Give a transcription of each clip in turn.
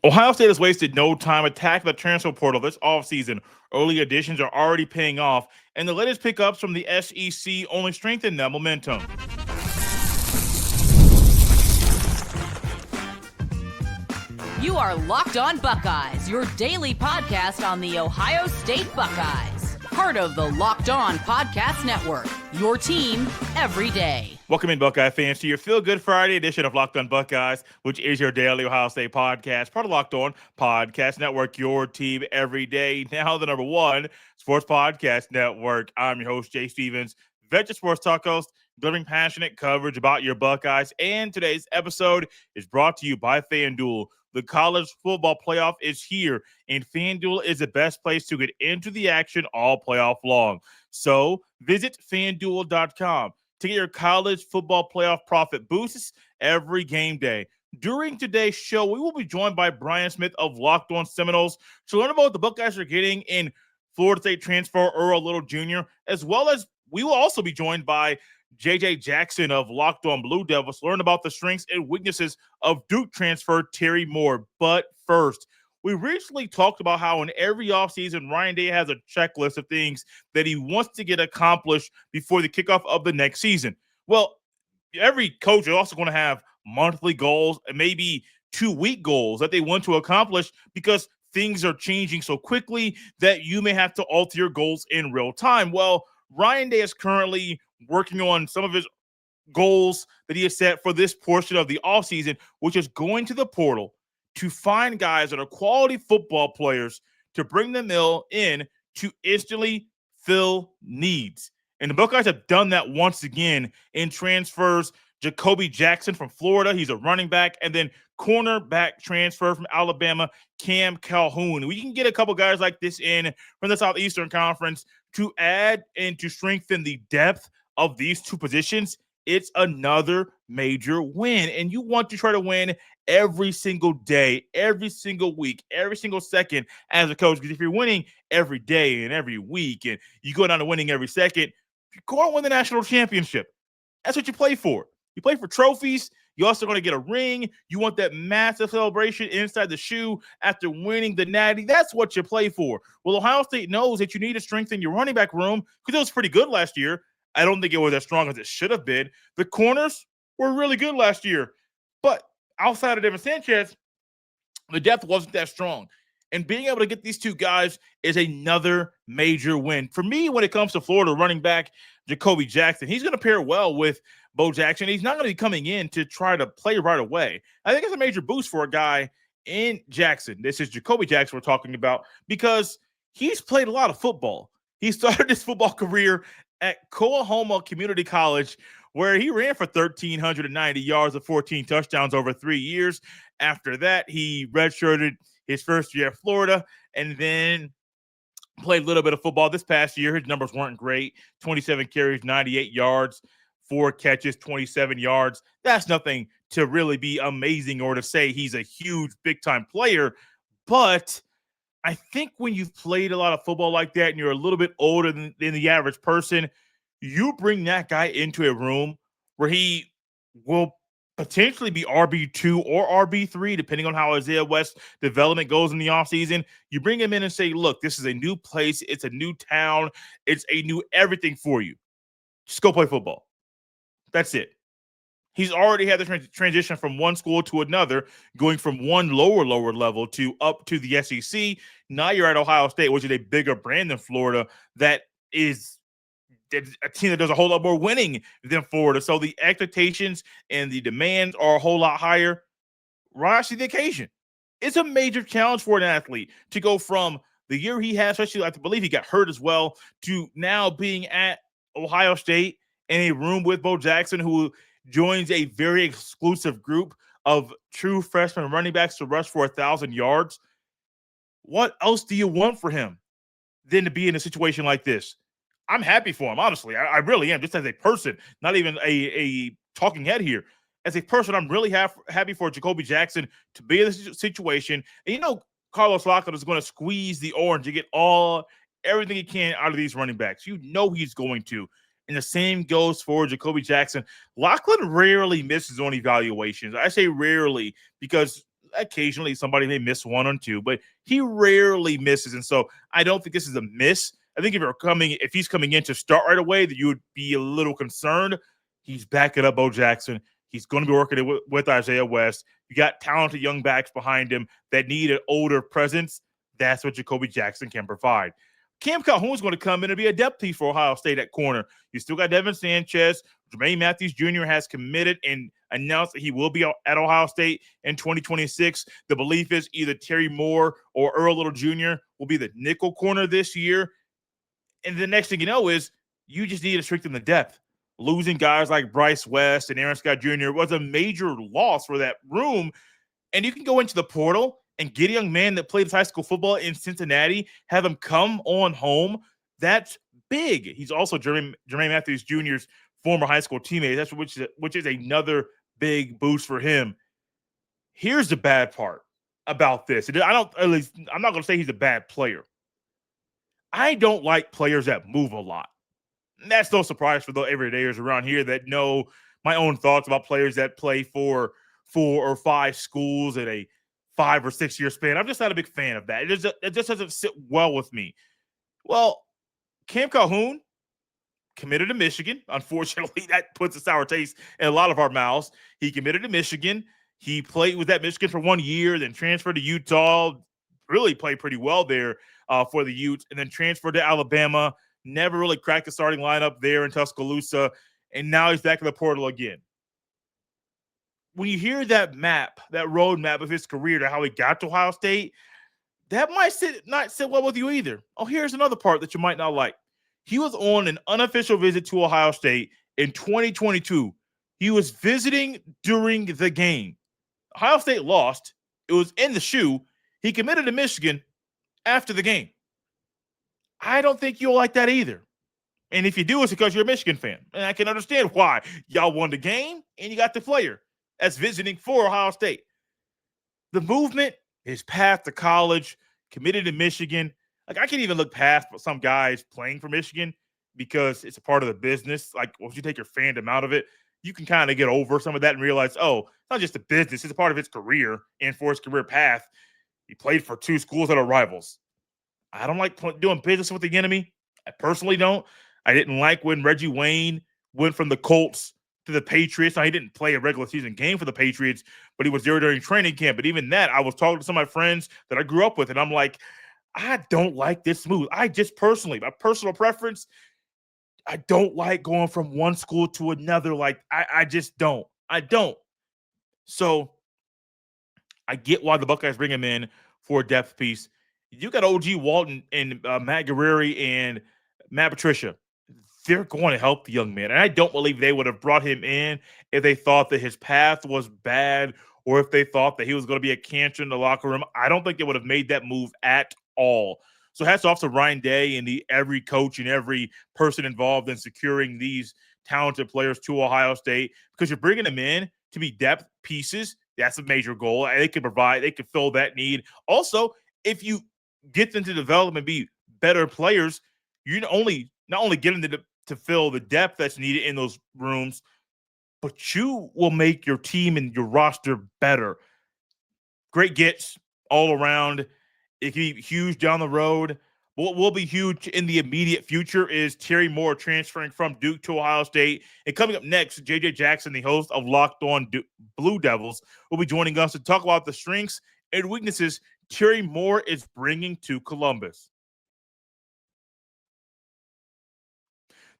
Ohio State has wasted no time attacking the transfer portal this offseason. Early additions are already paying off, and the latest pickups from the SEC only strengthen that momentum. You are Locked On Buckeyes, your daily podcast on the Ohio State Buckeyes. Part of the Locked On Podcast Network, your team every day. Welcome in, Buckeye fans, to your Feel Good Friday edition of Locked On Buckeyes, which is your daily Ohio State podcast, part of Locked On Podcast Network, your team every day. Now the number one sports podcast network. I'm your host, Jay Stevens, veteran sports talk host, delivering passionate coverage about your Buckeyes. And today's episode is brought to you by FanDuel. The college football playoff is here, and FanDuel is the best place to get into the action all playoff long. So visit FanDuel.com to get your college football playoff profit boosts every game day. During today's show, we will be joined by Brian Smith of Locked On Seminoles to learn about what the Buckeyes are getting in Florida State transfer Earl Little Jr., as well as we will also be joined by J.J. Jackson of Locked On Blue Devils to learn about the strengths and weaknesses of Duke transfer Terry Moore. But first, we recently talked about how in every offseason, Ryan Day has a checklist of things that he wants to get accomplished before the kickoff of the next season. Well, every coach is also going to have monthly goals and maybe 2-week goals that they want to accomplish because things are changing so quickly that you may have to alter your goals in real time. Well, Ryan Day is currently working on some of his goals that he has set for this portion of the offseason, which is going to the portal to find guys that are quality football players to bring them in to instantly fill needs. And the Buckeyes have done that once again in transfers. Jacoby Jackson from Florida, he's a running back, and then cornerback transfer from Alabama, Cam Calhoun. We can get a couple guys like this in from the Southeastern Conference to add and to strengthen the depth of these two positions. It's another major win, and you want to try to win every single day, every single week, every single second as a coach, because if you're winning every day and every week and you go down to winning every second, you're going to win the national championship. That's what you play for. You play for trophies. You're also going to get a ring. You want that massive celebration inside the shoe after winning the Natty. That's what you play for. Well, Ohio State knows that you need to strengthen your running back room because it was pretty good last year. I don't think it was as strong as it should have been. The corners were really good last year. But outside of Devin Sanchez, the depth wasn't that strong. And being able to get these two guys is another major win. For me, when it comes to Florida running back Jacoby Jackson, he's going to pair well with Bo Jackson. He's not going to be coming in to try to play right away. I think it's a major boost for a guy in Jackson. This is Jacoby Jackson we're talking about because he's played a lot of football. He started his football career at Calhoun Community College, where he ran for 1,390 yards and 14 touchdowns over 3 years. After that, he redshirted his first year at Florida and then played a little bit of football this past year. His numbers weren't great. 27 carries, 98 yards, 4 catches, 27 yards. That's nothing to really be amazing or to say he's a huge big-time player. But I think when you've played a lot of football like that and you're a little bit older than the average person, you bring that guy into a room where he will potentially be RB2 or RB3, depending on how Isaiah West's development goes in the offseason. You bring him in and say, look, this is a new place. It's a new town. It's a new everything for you. Just go play football. That's it. He's already had the transition from one school to another, going from one lower level to up to the SEC. Now you're at Ohio State, which is a bigger brand than Florida. That is a team that does a whole lot more winning than Florida. So the expectations and the demands are a whole lot higher. Rise to the occasion. It's a major challenge for an athlete to go from the year he had, especially I believe he got hurt as well, to now being at Ohio State in a room with Bo Jackson, who joins a very exclusive group of true freshman running backs to rush for 1,000 yards. What else do you want for him than to be in a situation like this? I'm happy for him, honestly. I really am, just as a person, not even a talking head here. As a person, I'm really happy for Jacoby Jackson to be in this situation. And you know, Carlos Lockett is going to squeeze the orange to get everything he can out of these running backs. You know he's going to. And the same goes for Jacoby Jackson. Lockett rarely misses on evaluations. I say rarely because occasionally somebody may miss one or two, but he rarely misses. And so I don't think this is a miss. I think if he's coming in to start right away, that you would be a little concerned. He's backing up Bo Jackson. He's going to be working with Isaiah West. You got talented young backs behind him that need an older presence. That's what Jacoby Jackson can provide. Cam Calhoun is going to come in and be a depth piece for Ohio State at corner. You still got Devin Sanchez. Jermaine Matthews Jr. has committed and announced that he will be at Ohio State in 2026. The belief is either Terry Moore or Earl Little Jr. will be the nickel corner this year. And the next thing you know is you just need to strengthen the depth. Losing guys like Bryce West and Aaron Scott Jr. was a major loss for that room. And you can go into the portal and get a young man that played high school football in Cincinnati, have him come on home. That's big. He's also Jermaine Matthews Jr.'s former high school teammate. That's which is another big boost for him. Here's the bad part about this. I'm not going to say he's a bad player. I don't like players that move a lot. And that's no surprise for the everydayers around here that know my own thoughts about players that play for 4 or 5 schools in a 5 or 6 year span. I'm just not a big fan of that. It just doesn't sit well with me. Well, Cam Calhoun committed to Michigan. Unfortunately, that puts a sour taste in a lot of our mouths. He committed to Michigan. He played with that Michigan for 1 year, then transferred to Utah. Really played pretty well there for the Utes, and then transferred to Alabama. Never really cracked the starting lineup there in Tuscaloosa, and now he's back in the portal again. When you hear that map, that roadmap of his career to how he got to Ohio State, that might not sit well with you either. Oh, here's another part that you might not like. He was on an unofficial visit to Ohio State in 2022. He was visiting during the game. Ohio State lost. It was in the shoe. He committed to Michigan after the game. I don't think you'll like that either. And if you do, it's because you're a Michigan fan. And I can understand why. Y'all won the game, and you got the player that's visiting for Ohio State. The movement, his path to college, committed to Michigan. Like, I can't even look past some guys playing for Michigan because it's a part of the business. Like, once you take your fandom out of it, you can kind of get over some of that and realize, oh, it's not just a business. It's a part of his career and for his career path. He played for 2 schools that are rivals. I don't like doing business with the enemy. I personally don't. I didn't like when Reggie Wayne went from the Colts to the Patriots. Now, he didn't play a regular season game for the Patriots, but he was there during training camp. But even that, I was talking to some of my friends that I grew up with, and I'm like, I don't like this move. I just personally, my personal preference, I don't like going from one school to another. Like, I just don't. I don't. So I get why the Buckeyes bring him in for a depth piece. You got OG Walton and Matt Guerrieri and Matt Patricia. They're going to help the young man. And I don't believe they would have brought him in if they thought that his path was bad or if they thought that he was going to be a cancer in the locker room. I don't think they would have made that move at all. So hats off to Ryan Day and every coach and every person involved in securing these talented players to Ohio State, because you're bringing them in to be depth pieces. That's a major goal. They can fill that need. Also, if you get them to develop and be better players, you not only get them to fill the depth that's needed in those rooms, but you will make your team and your roster better. Great gets all around. It can be huge down the road. What will be huge in the immediate future is Terry Moore transferring from Duke to Ohio State. And coming up next, J.J. Jackson, the host of Locked On Blue Devils, will be joining us to talk about the strengths and weaknesses Terry Moore is bringing to Columbus.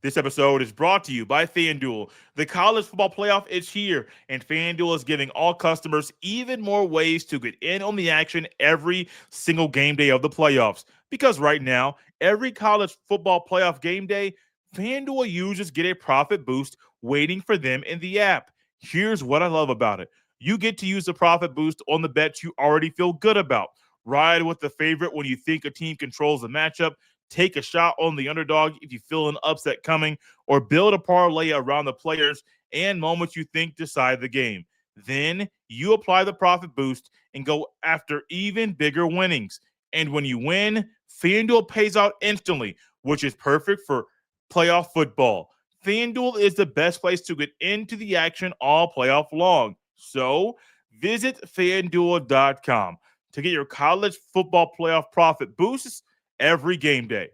This episode is brought to you by FanDuel. The college football playoff is here, and FanDuel is giving all customers even more ways to get in on the action every single game day of the playoffs. Because right now, every college football playoff game day, FanDuel users get a profit boost waiting for them in the app. Here's what I love about it. You get to use the profit boost on the bets you already feel good about. Ride with the favorite when you think a team controls the matchup. Take a shot on the underdog if you feel an upset coming, or build a parlay around the players and moments you think decide the game. Then you apply the profit boost and go after even bigger winnings. And when you win, FanDuel pays out instantly, which is perfect for playoff football. FanDuel is the best place to get into the action all playoff long. So Visit FanDuel.com to get your college football playoff profit boosts every game day.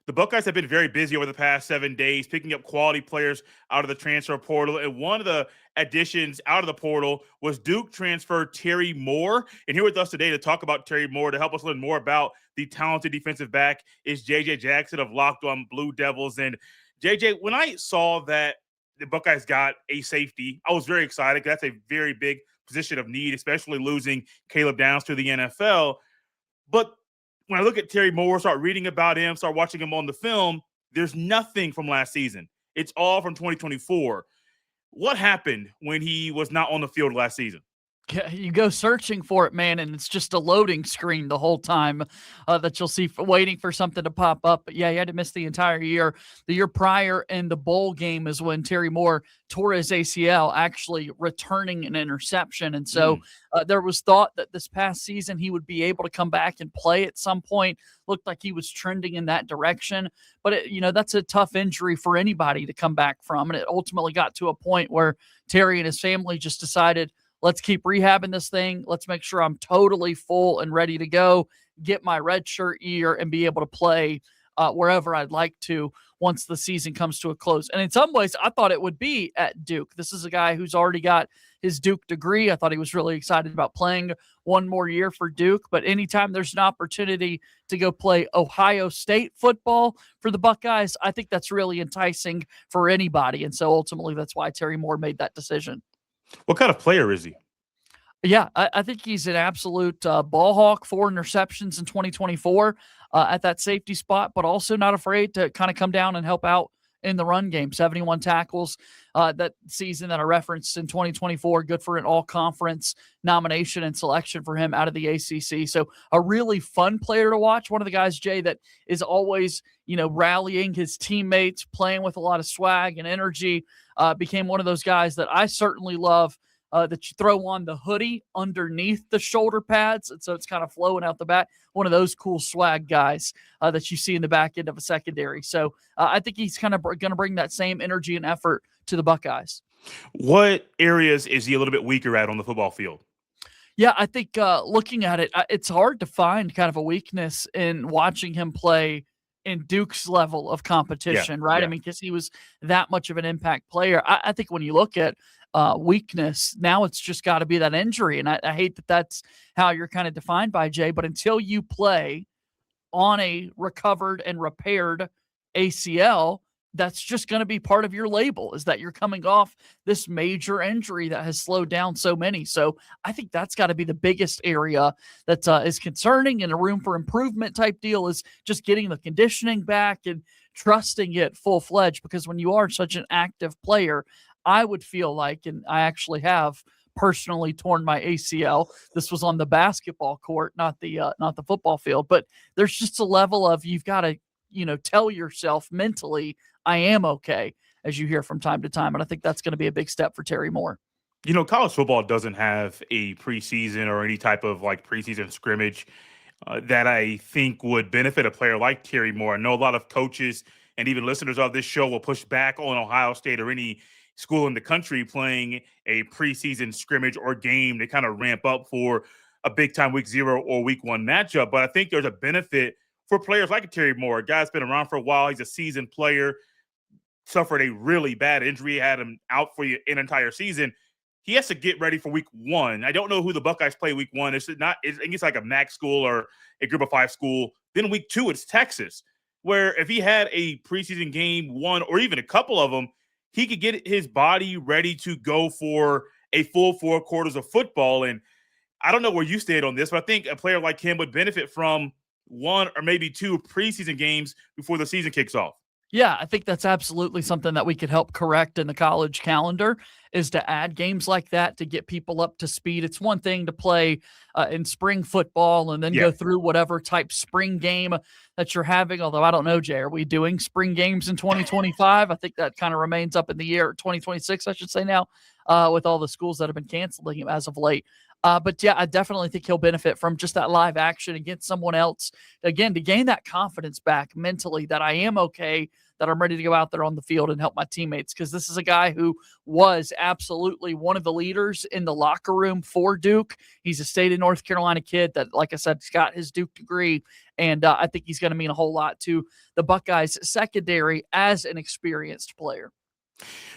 The Buckeyes have been very busy over the past 7 days, picking up quality players out of the transfer portal. And one of the additions out of the portal was Duke transfer Terry Moore. And here with us today to talk about Terry Moore, to help us learn more about the talented defensive back, is J.J. Jackson of Locked On Blue Devils. And J.J., when I saw that the Buckeyes got a safety, I was very excited because that's a very big position of need, especially losing Caleb Downs to the NFL. But when I look at Terry Moore, start reading about him, start watching him on the film, there's nothing from last season. It's all from 2024. What happened when he was not on the field last season? You go searching for it, man, and it's just a loading screen the whole time that you'll see waiting for something to pop up. But yeah, he had to miss the entire year. The year prior in the bowl game is when Terry Moore tore his ACL, actually returning an interception. And so there was thought that this past season he would be able to come back and play at some point. Looked like he was trending in that direction. But, that's a tough injury for anybody to come back from. And it ultimately got to a point where Terry and his family just decided, let's keep rehabbing this thing. Let's make sure I'm totally full and ready to go, get my redshirt year, and be able to play wherever I'd like to once the season comes to a close. And in some ways, I thought it would be at Duke. This is a guy who's already got his Duke degree. I thought he was really excited about playing one more year for Duke. But anytime there's an opportunity to go play Ohio State football for the Buckeyes, I think that's really enticing for anybody. And so ultimately, that's why Terry Moore made that decision. What kind of player is he? Yeah, I think he's an absolute ball hawk. 4 interceptions in 2024 at that safety spot, but also not afraid to kind of come down and help out in the run game. 71 tackles that season that I referenced in 2024. Good for an all-conference nomination and selection for him out of the ACC. So a really fun player to watch. One of the guys, Jay, that is always, rallying his teammates, playing with a lot of swag and energy. Became one of those guys that I certainly love, that you throw on the hoodie underneath the shoulder pads, and so it's kind of flowing out the back. One of those cool swag guys that you see in the back end of a secondary. So I think he's kind of going to bring that same energy and effort to the Buckeyes. What areas is he a little bit weaker at on the football field? Yeah, I think looking at it, it's hard to find kind of a weakness in watching him play in Duke's level of competition, right? Yeah. I mean, because he was that much of an impact player. I think when you look at weakness, now it's just got to be that injury. And I hate that that's how you're kind of defined by Jay, but until you play on a recovered and repaired ACL, that's just going to be part of your label, is that you're coming off this major injury that has slowed down so many. So I think that's got to be the biggest area that is concerning, and a room for improvement type deal is just getting the conditioning back and trusting it full-fledged, because when you are such an active player, I would feel like, and I actually have personally torn my ACL. This was on the basketball court, not the football field, but there's just a level of, you've got to, tell yourself mentally, I am okay, as you hear from time to time. And I think that's going to be a big step for Terry Moore. College football doesn't have a preseason or any type of preseason scrimmage that I think would benefit a player like Terry Moore. I know a lot of coaches and even listeners of this show will push back on Ohio State or any school in the country playing a preseason scrimmage or game to kind of ramp up for a big time week 0 or week 1 matchup. But I think there's a benefit for players like Terry Moore. A guy's been around for a while. He's a seasoned player, suffered a really bad injury, had him out for an entire season. He has to get ready for week 1. I don't know who the Buckeyes play week 1. I think it's like a MAC school or a group of 5 school. Then week 2, it's Texas, where if he had a preseason game 1 or even a couple of them, he could get his body ready to go for a full 4 quarters of football. And I don't know where you stand on this, but I think a player like him would benefit from 1 or maybe 2 preseason games before the season kicks off. Yeah, I think that's absolutely something that we could help correct in the college calendar, is to add games like that to get people up to speed. It's one thing to play in spring football and then go through whatever type spring game that you're having. Although I don't know, Jay, are we doing spring games in 2025? I think that kind of remains up in the air. 2026, I should say now. with all the schools that have been canceling him as of late. But yeah, I definitely think he'll benefit from just that live action against someone else, again, to gain that confidence back mentally that I am okay, that I'm ready to go out there on the field and help my teammates. Because this is a guy who was absolutely one of the leaders in the locker room for Duke. He's a state of North Carolina kid that, like I said, has got his Duke degree. And I think he's going to mean a whole lot to the Buckeyes secondary as an experienced player.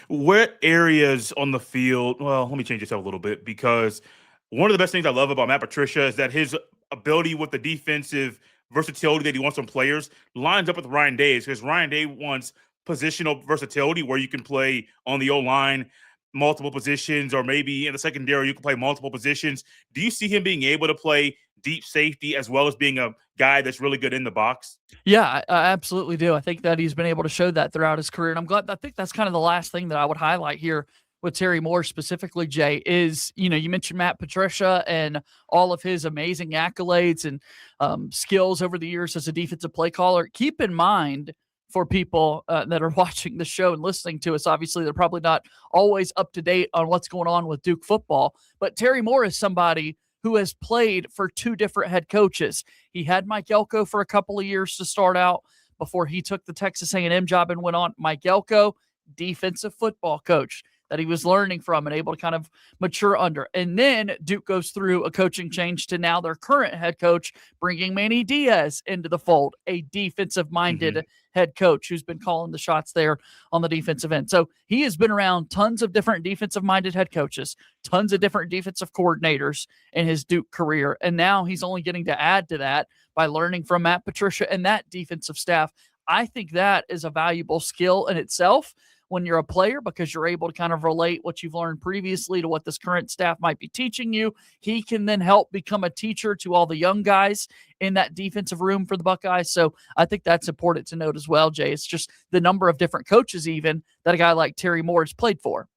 What areas on the field? Well, let me change this up a little bit, because one of the best things I love about Matt Patricia is that his ability with the defensive versatility that he wants from players lines up with Ryan Day's, because Ryan Day wants positional versatility where you can play on the O-line multiple positions, or maybe in the secondary you can play multiple positions. Do you see him being able to play deep safety as well as being a guy that's really good in the box? Yeah, I absolutely do. I think that he's been able to show that throughout his career. And I think that's kind of the last thing that I would highlight here with Terry Moore specifically, Jay, is, you mentioned Matt Patricia and all of his amazing accolades and skills over the years as a defensive play caller. Keep in mind, for people that are watching the show and listening to us, obviously they're probably not always up to date on what's going on with Duke football, but Terry Moore is somebody who has played for two different head coaches. He had Mike Elko for a couple of years to start out before he took the Texas A&M job and went on. Mike Elko, defensive football coach that he was learning from and able to kind of mature under. And then Duke goes through a coaching change to now their current head coach, bringing Manny Diaz into the fold, a defensive-minded head coach who's been calling the shots there on the defensive end. So he has been around tons of different defensive-minded head coaches, tons of different defensive coordinators in his Duke career. And now he's only getting to add to that by learning from Matt Patricia and that defensive staff. I think that is a valuable skill in itself when you're a player, because you're able to kind of relate what you've learned previously to what this current staff might be teaching you. He can then help become a teacher to all the young guys in that defensive room for the Buckeyes. So I think that's important to note as well, Jay. It's just the number of different coaches even that a guy like Terry Moore has played for.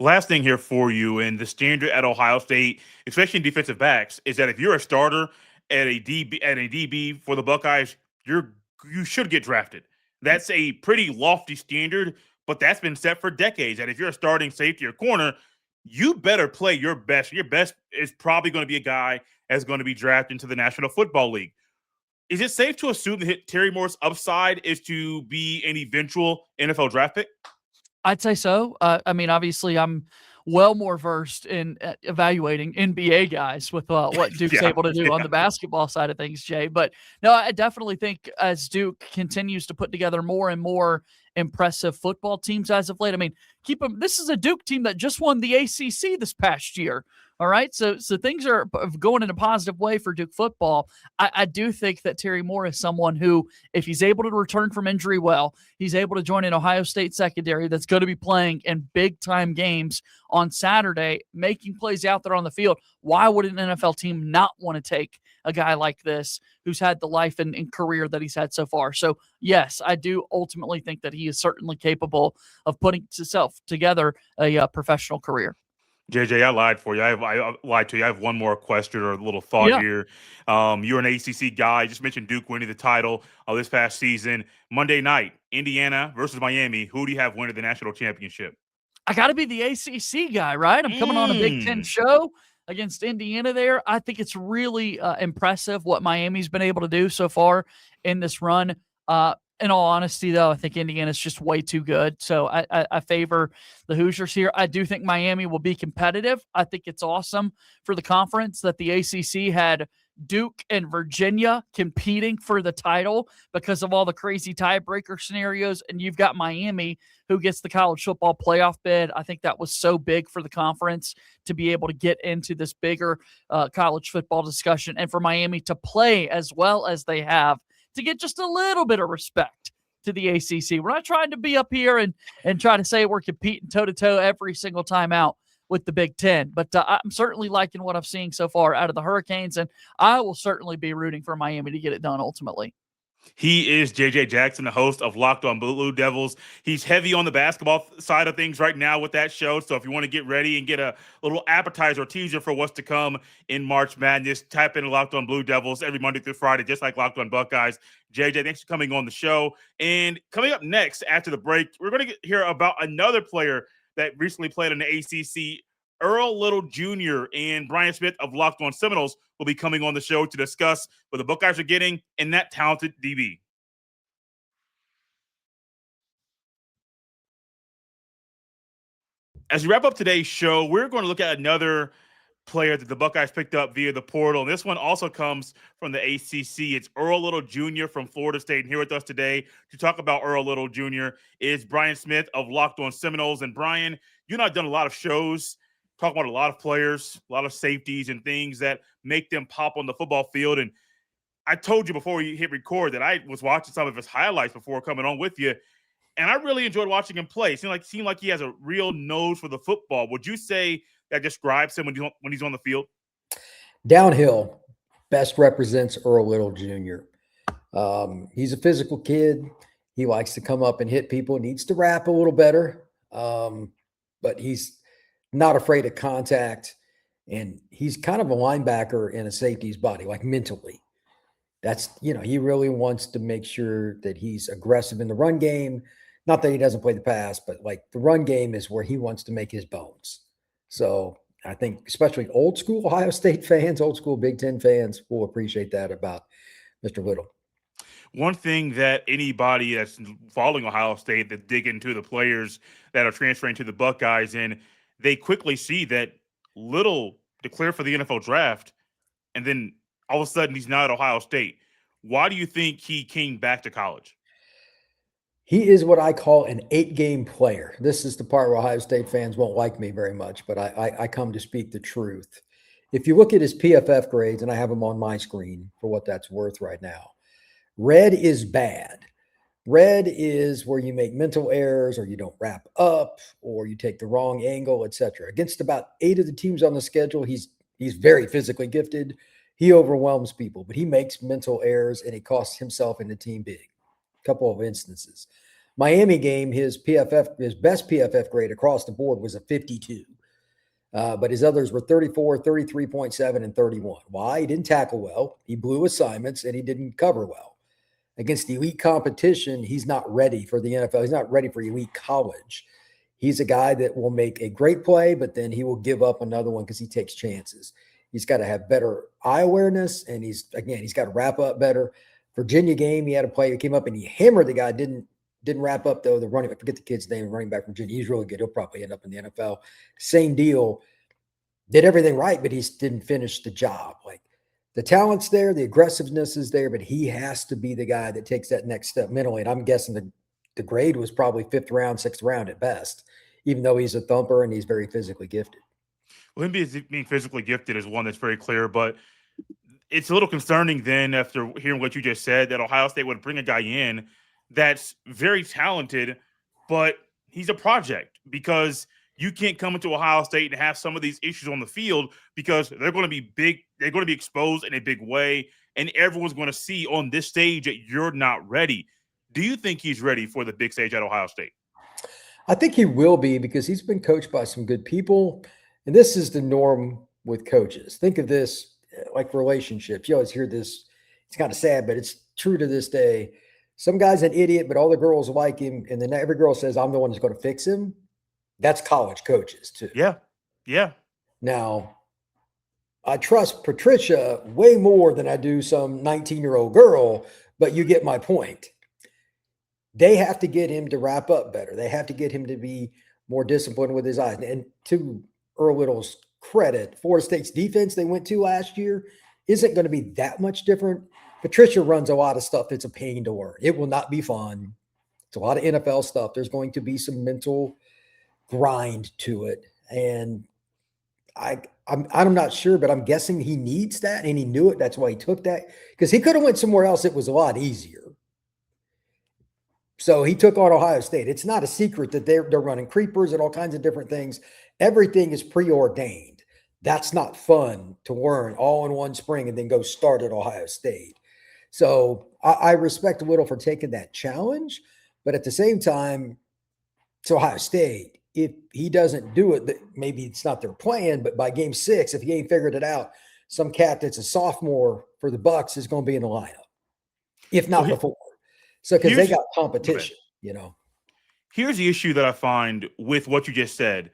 Last thing here for you, and the standard at Ohio State, especially in defensive backs, is that if you're a starter at a DB for the Buckeyes, you should get drafted. That's a pretty lofty standard, but that's been set for decades. And if you're a starting safety or corner, you better play your best. Your best is probably going to be a guy that's going to be drafted into the National Football League. Is it safe to assume that Terry Moore's upside is to be an eventual NFL draft pick? I'd say so. I mean, obviously, I'm well more versed in evaluating NBA guys with what Duke's able to do on the basketball side of things, Jay. But no, I definitely think as Duke continues to put together more and more impressive football teams as of late. I mean, this is a Duke team that just won the ACC this past year. All right. So things are going in a positive way for Duke football. I do think that Terry Moore is someone who, if he's able to return from injury well, he's able to join an Ohio State secondary that's going to be playing in big time games on Saturday, making plays out there on the field. Why would an NFL team not want to take a guy like this who's had the life and career that he's had so far? So yes, I do ultimately think that he is certainly capable of putting himself together a professional career. JJ, I lied for you. I lied to you. I have one more question or a little thought here. You're an ACC guy. You just mentioned Duke winning the title this past season. Monday night, Indiana versus Miami. Who do you have winning the national championship? I got to be the ACC guy, right? I'm coming on a Big Ten show against Indiana there. I think it's really impressive what Miami's been able to do so far in this run. In all honesty, though, I think Indiana's just way too good. So I favor the Hoosiers here. I do think Miami will be competitive. I think it's awesome for the conference that the ACC had Duke and Virginia competing for the title because of all the crazy tiebreaker scenarios. And you've got Miami who gets the college football playoff bid. I think that was so big for the conference to be able to get into this bigger college football discussion, and for Miami to play as well as they have, to get just a little bit of respect to the ACC. We're not trying to be up here and try to say we're competing toe-to-toe every single time out with the Big Ten, but I'm certainly liking what I'm seeing so far out of the Hurricanes, and I will certainly be rooting for Miami to get it done ultimately. He is J.J. Jackson, the host of Locked On Blue Devils. He's heavy on the basketball side of things right now with that show. So if you want to get ready and get a little appetizer or teaser for what's to come in March Madness, type in Locked On Blue Devils every Monday through Friday, just like Locked On Buckeyes. J.J., thanks for coming on the show. And coming up next after the break, we're going to hear about another player that recently played in the ACC. Earl Little Jr. and Brian Smith of Locked On Seminoles will be coming on the show to discuss what the Buckeyes are getting in that talented DB. As we wrap up today's show, we're going to look at another player that the Buckeyes picked up via the portal. And this one also comes from the ACC. It's Earl Little Jr. from Florida State. And here with us today to talk about Earl Little Jr. is Brian Smith of Locked On Seminoles. And Brian, you and I have done a lot of shows, talking about a lot of players, a lot of safeties and things that make them pop on the football field. And I told you before we hit record that I was watching some of his highlights before coming on with you. And I really enjoyed watching him play. It seemed like he has a real nose for the football. Would you say that describes him when he's on the field? Downhill best represents Earl Little Jr. He's a physical kid. He likes to come up and hit people, needs to wrap a little better. But he's not afraid of contact. And he's kind of a linebacker in a safety's body, like mentally. That's, he really wants to make sure that he's aggressive in the run game. Not that he doesn't play the pass, but like the run game is where he wants to make his bones. So I think especially old school Ohio State fans, old school Big Ten fans will appreciate that about Mr. Little. One thing that anybody that's following Ohio State that dig into the players that are transferring to the Buckeyes, and they quickly see that Little declared for the NFL draft, and then all of a sudden he's not at Ohio State. Why do you think he came back to college? He is what I call an 8-game player. This is the part where Ohio State fans won't like me very much, but I come to speak the truth. If you look at his PFF grades, and I have them on my screen for what that's worth right now, red is bad. Red is where you make mental errors, or you don't wrap up, or you take the wrong angle, etc. Against about 8 of the teams on the schedule, he's very physically gifted. He overwhelms people, but he makes mental errors, and he costs himself and the team big. Couple of instances. Miami game, his best PFF grade across the board was a 52. But his others were 34, 33.7, and 31. Why? He didn't tackle well. He blew assignments, and he didn't cover well. Against elite competition, he's not ready for the NFL. He's not ready for elite college. He's a guy that will make a great play, but then he will give up another one because he takes chances. He's got to have better eye awareness, and he's got to wrap up better. Virginia game, he had a play that came up and he hammered the guy. Didn't wrap up though. The running, I forget the kid's name, running back Virginia. He's really good. He'll probably end up in the NFL. Same deal. Did everything right, but he didn't finish the job. Like the talent's there, the aggressiveness is there, but he has to be the guy that takes that next step mentally. And I'm guessing the grade was probably 5th round, 6th round at best, even though he's a thumper and he's very physically gifted. Well, him being physically gifted is one that's very clear, but it's a little concerning then after hearing what you just said that Ohio State would bring a guy in that's very talented, but he's a project because you can't come into Ohio State and have some of these issues on the field because they're going to be big. They're going to be exposed in a big way, and everyone's going to see on this stage that you're not ready. Do you think he's ready for the big stage at Ohio State? I think he will be because he's been coached by some good people, and this is the norm with coaches. Think of this like relationships. You always hear this. It's kind of sad, but it's true to this day. Some guy's an idiot, but all the girls like him, and then every girl says, I'm the one who's going to fix him. That's college coaches too. Yeah. Now, I trust Patricia way more than I do some 19-year-old girl, but you get my point. They have to get him to wrap up better. They have to get him to be more disciplined with his eyes. And to Earl Little's credit, Florida State's defense they went to last year isn't going to be that much different. Patricia runs a lot of stuff that's a pain to learn. It will not be fun. It's a lot of NFL stuff. There's going to be some mental grind to it. And I'm not sure, but I'm guessing he needs that, and he knew it. That's why he took that, because he could have went somewhere else. It was a lot easier. So he took on Ohio State. It's not a secret that they're running creepers and all kinds of different things. Everything is preordained. That's not fun to learn all in one spring and then go start at Ohio State. So I respect Little for taking that challenge, but at the same time, it's Ohio State. If he doesn't do it, maybe it's not their plan, but by game 6, if he ain't figured it out, some cat that's a sophomore for the Bucks is going to be in the lineup, if not before. So, because they got competition, Here's the issue that I find with what you just said.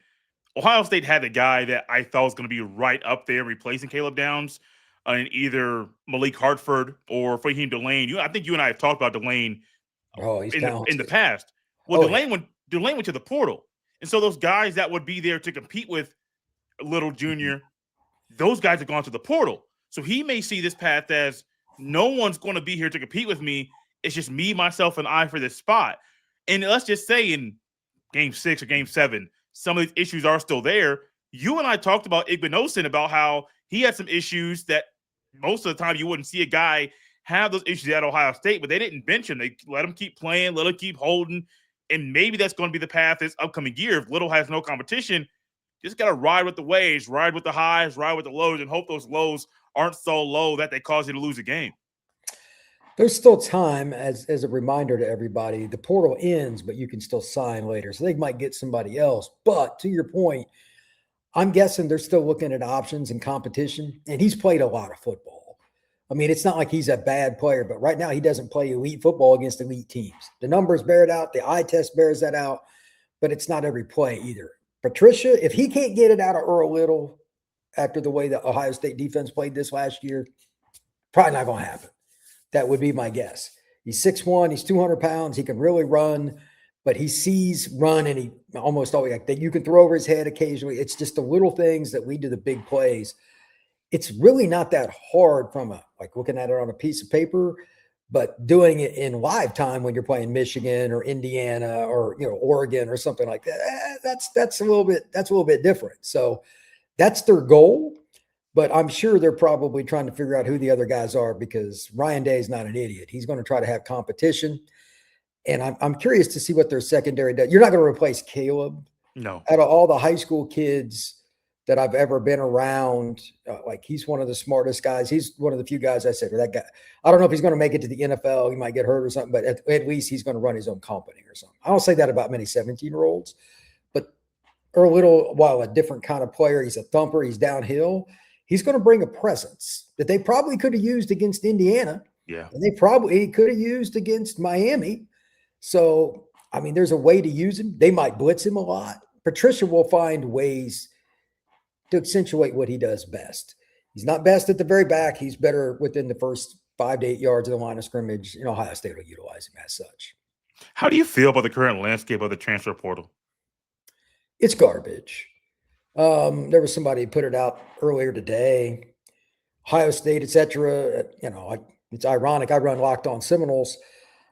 Ohio State had a guy that I thought was going to be right up there replacing Caleb Downs in either Malik Hartford or Fahim Delane. I think you and I have talked about Delane Oh, he's in the talented. past. Well, Oh, Delane went to the portal. And so those guys that would be there to compete with Little Jr., those guys have gone to the portal. So he may see this path as no one's going to be here to compete with me. It's just me, myself, and I for this spot. And let's just say in game 6 or game 7, some of these issues are still there. You and I talked about Igbinosin, about how he had some issues that most of the time you wouldn't see a guy have those issues at Ohio State, but they didn't bench him. They let him keep playing, let him keep holding. And maybe that's going to be the path this upcoming year. If Little has no competition, just got to ride with the waves, ride with the highs, ride with the lows, and hope those lows aren't so low that they cause you to lose a game. There's still time, as a reminder to everybody. The portal ends, but you can still sign later. So they might get somebody else. But to your point, I'm guessing they're still looking at options and competition. And he's played a lot of football. I mean, it's not like he's a bad player, but right now he doesn't play elite football against elite teams. The numbers bear it out. The eye test bears that out. But it's not every play either. Patricia, if he can't get it out of Earl Little after the way the Ohio State defense played this last year, probably not going to happen. That would be my guess. He's 6'1", he's 200 pounds, he can really run, but he sees run and he almost always like that. You can throw over his head occasionally. It's just the little things that lead to the big plays. It's really not that hard from like looking at it on a piece of paper, but doing it in live time when you're playing Michigan or Indiana or Oregon or something like that, that's a little bit different. So that's their goal. But I'm sure they're probably trying to figure out who the other guys are, because Ryan Day is not an idiot. He's going to try to have competition. And I'm curious to see what their secondary does. You're not going to replace Caleb. No. Out of all the high school kids that I've ever been around, like he's one of the smartest guys. He's one of the few guys I said, that guy, I don't know if he's going to make it to the NFL. He might get hurt or something, but at least he's going to run his own company or something. I don't say that about many 17-year-olds. But Earl Little, while a different kind of player, he's a thumper, he's downhill. He's going to bring a presence that they probably could have used against Indiana. Yeah. And they probably could have used against Miami. So, I mean, there's a way to use him. They might blitz him a lot. Patricia will find ways to accentuate what he does best. He's not best at the very back. He's better within the first 5 to 8 yards of the line of scrimmage. Ohio State will utilize him as such. How do you feel about the current landscape of the transfer portal? It's garbage. There was somebody put it out earlier today, Ohio State, etc. It's ironic. I run Locked On Seminoles.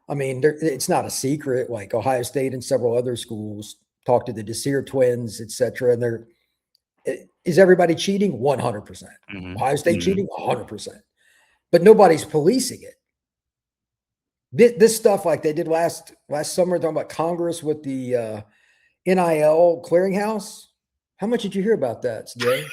I mean, it's not a secret. Like Ohio State and several other schools talk to the Desir twins, etc. And is everybody cheating? 100%. Mm-hmm. Ohio State cheating? 100%. But nobody's policing it. This stuff, like they did last summer, talking about Congress with the NIL clearinghouse. How much did you hear about that, Jay?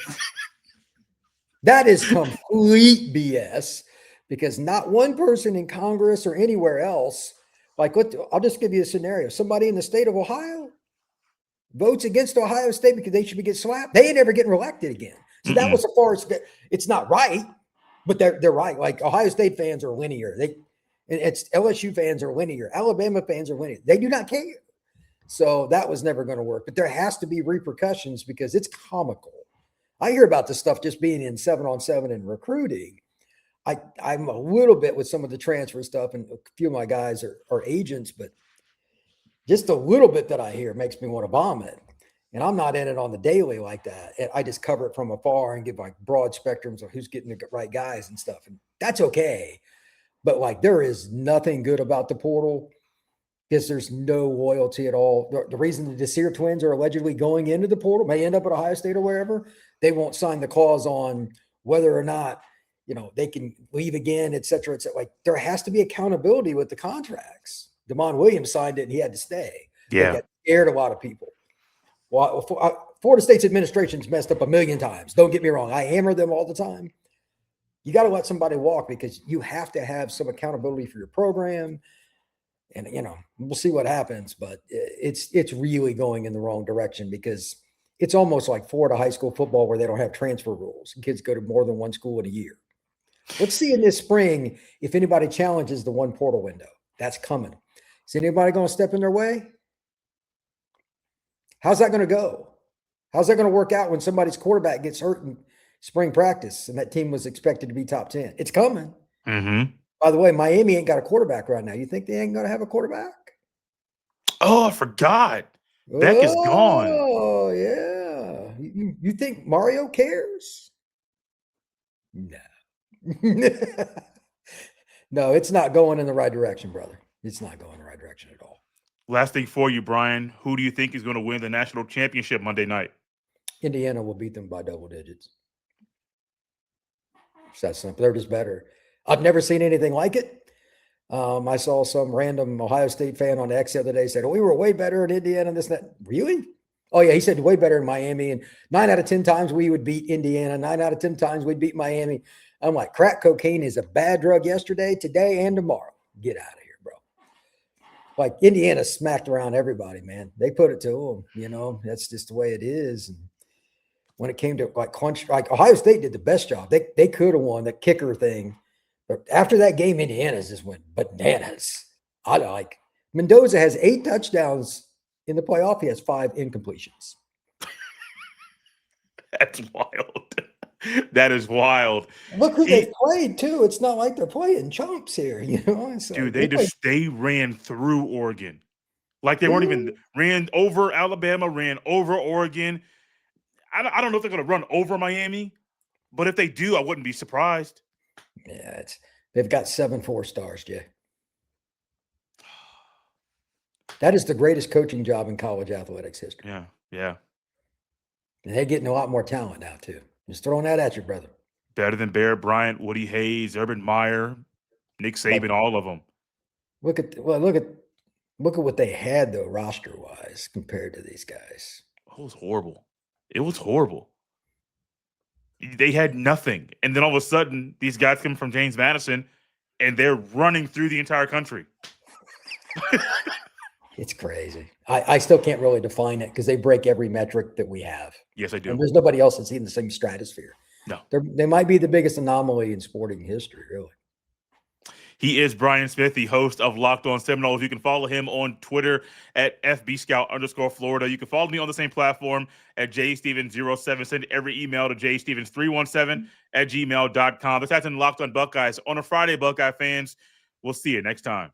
That is complete BS, because not one person in Congress or anywhere else, I'll just give you a scenario. Somebody in the state of Ohio votes against Ohio State because they should get slapped. They ain't ever getting elected again. So that was as far as it's not right, but they're right. Like Ohio State fans are linear. It's LSU fans are linear. Alabama fans are linear. They do not care. So that was never going to work. But there has to be repercussions, because it's comical. I hear about this stuff just being in 7-on-7 and recruiting. I'm a little bit with some of the transfer stuff, and a few of my guys are agents, but just a little bit that I hear makes me want to vomit. And I'm not in it on the daily like that. I just cover it from afar and give broad spectrums of who's getting the right guys and stuff. And that's okay. But there is nothing good about the portal, because there's no loyalty at all. The reason the Desir twins are allegedly going into the portal, may end up at Ohio State or wherever, they won't sign the clause on whether or not, they can leave again, et cetera, et cetera. There has to be accountability with the contracts. Damon Williams signed it and he had to stay. Yeah. They got scared a lot of people. Well, Florida State's administration's messed up a million times. Don't get me wrong. I hammer them all the time. You got to let somebody walk, because you have to have some accountability for your program. And, we'll see what happens, but it's really going in the wrong direction, because it's almost like Florida high school football, where they don't have transfer rules. Kids go to more than one school in a year. Let's see in this spring if anybody challenges the one portal window. That's coming. Is anybody going to step in their way? How's that going to go? How's that going to work out when somebody's quarterback gets hurt in spring practice and that team was expected to be top 10? It's coming. Mm-hmm. By the way, Miami ain't got a quarterback right now. You think they ain't going to have a quarterback? Oh, I forgot. Beck is gone. Oh, yeah. You think Mario cares? No. No, it's not going in the right direction, brother. It's not going in the right direction at all. Last thing for you, Brian. Who do you think is going to win the national championship Monday night? Indiana will beat them by double digits. It's that simple. They're just better. I've never seen anything like it. I saw some random Ohio State fan on X the other day said, "Oh, we were way better in Indiana." This and that. Really? Oh yeah, he said way better in Miami. And 9 out of 10 times we would beat Indiana. 9 out of 10 times we'd beat Miami. I'm like, crack cocaine is a bad drug yesterday, today, and tomorrow. Get out of here, bro. Like Indiana smacked around everybody, man. They put it to them. That's just the way it is. And when it came to like Ohio State did the best job. They could have won the kicker thing. But after that game, Indiana just went bananas. I like Mendoza has 8 touchdowns in the playoff. He has 5 incompletions. That's wild. That is wild. Look who they played too. It's not like they're playing chumps here, It's dude, like, they ran through Oregon. Like they weren't even ran over Alabama, ran over Oregon. I don't know if they're going to run over Miami, but if they do, I wouldn't be surprised. Yeah, they've got 7 4-stars, Jay. That is the greatest coaching job in college athletics history. Yeah. And they're getting a lot more talent now, too. Just throwing that at you, brother. Better than Bear Bryant, Woody Hayes, Urban Meyer, Nick Saban, all of them. Look at what they had though, roster-wise, compared to these guys. It was horrible. It was horrible. They had nothing. And then all of a sudden, these guys come from James Madison, and they're running through the entire country. It's crazy. I still can't really define it because they break every metric that we have. Yes, I do. And there's nobody else that's in the same stratosphere. No. They might be the biggest anomaly in sporting history, really. He is Brian Smith, the host of Locked On Seminoles. You can follow him on Twitter at FBScout_Florida. You can follow me on the same platform at JStevens07. Send every email to JStevens317@gmail.com. This has been Locked On Buckeyes on a Friday, Buckeye fans. We'll see you next time.